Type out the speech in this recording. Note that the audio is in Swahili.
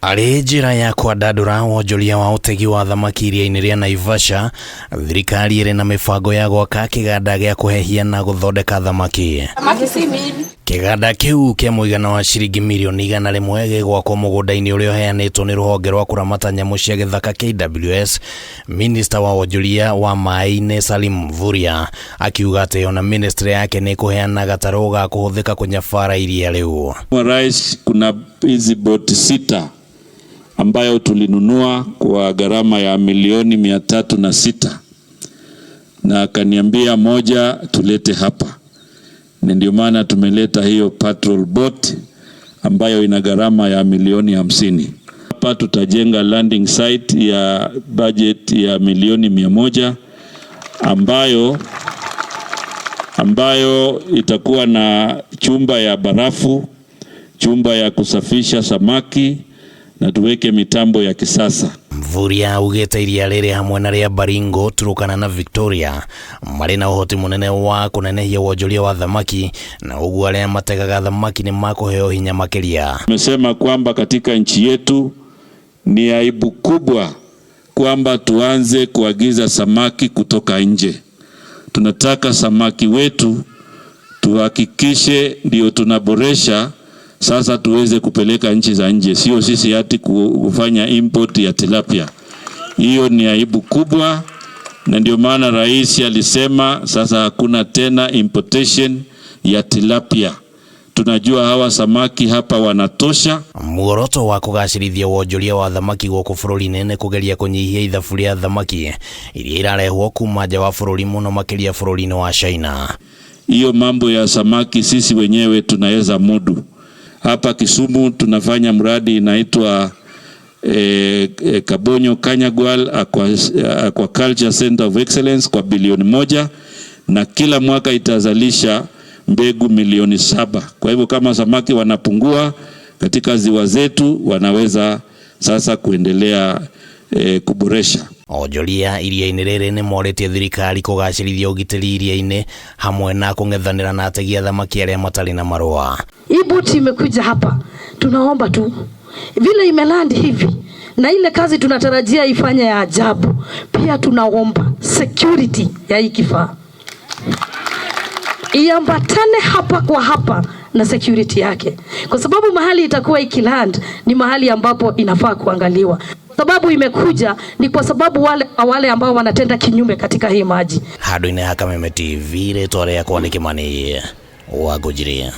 Arĩ njĩra ya kwandandũra wonjoria wa ũtegi wa thamaki iria-inĩ rĩa Naivasha, thirikari ĩrĩ na mĩbango ya gwaka kĩganda gĩa kũhehia na gũthondeka thamaki. Kĩganda kĩu kĩa mũigana wa ciringi mirioni 100 gĩgwakwo mũgũnda-inĩ ũrĩa ũheanĩtwo nĩ rũhonge rwa kũramata nyamũ cia gĩthaka KWS. Minista wa wonjoria wa MAI-INI SALIM Mvurya akiuga atĩ ona ministry yake nĩ kũheana gatarũ ga kũhũthĩka kũnyabara iria rĩu. Rais, kuna hizi boti 6 ambayo tulinunua kwa gharama ya milioni 306 na akaniambia moja tulete hapa. Ndio maana tumeleta hiyo patrol boat ambayo ina gharama ya milioni 50. Hapa tutajenga landing site ya budget ya milioni 100 ambayo itakuwa na chumba ya barafu, chumba ya kusafisha samaki na tuweke mitambo ya kisasa. Mvurya ugĩte iria rĩrĩ hamwe na rĩa Baringo, Turukana na Victoria marĩ na ũhoti mũnene wa kũnenehia wonjoria wa thamaki, na ũguo arĩa mategaga thamaki nĩ makũheo hinya makĩria. Tumesema kwamba katika nchi yetu ni aibu kubwa kwamba tuanze kuagiza samaki kutoka nje. Tunataka samaki wetu tuhakikishe ndio tunaboresha sasa tuweze kupeleka nchi za nje, sio sisi hati kufanya import ya tilapia. Hiyo ni aibu kubwa, na ndio maana rais alisema sasa hakuna tena importation ya tilapia. Tunajua hawa samaki hapa wanatosha. Muoroto wa kũgacĩrithia wonjoria wa thamaki gũkũ bũrũri-inĩ nĩ kũgeria kũnyihia ithabu rĩa thamaki iria irarehwo kuma nja wa bũrũri, mũno makĩria bũrũri-inĩ wa China. Hiyo mambo ya samaki sisi wenyewe tunaweza mudu. Hapa Kisumu tunafanya mradi inaitwa Kabonyo Kanyagwal Aquaculture Center of Excellence kwa bilioni 1, na kila mwaka itazalisha mbegu milioni 7. Kwa hivyo kama samaki wanapungua katika ziwa zetu, wanaweza sasa kuendelea kuboresha. Wonjoria iria-inĩ rĩrĩ nĩ morĩtie thirikari kũgacĩrithia ũgitĩri iria-inĩ hamwe na kũng'ethanĩra na ategi a thamaki arĩa matarĩ na marũa. Hii boti imekuja hapa, tunaomba tu vile imelandi hivi na ile kazi tunatarajia ifanye ya ajabu, pia tunaomba security ya hii kifaa iambatane hapa kwa hapa na security yake, kwa sababu mahali itakuwa ikiland ni mahali ambapo inafaa kuangaliwa. Sababu imekuja ni kwa sababu wale ambao wanatenda kinyume katika hii maji. Handũ-inĩ ha Kameme TV, rĩtwa rĩakwa nĩ Kĩmani wa GUTHONDEKA.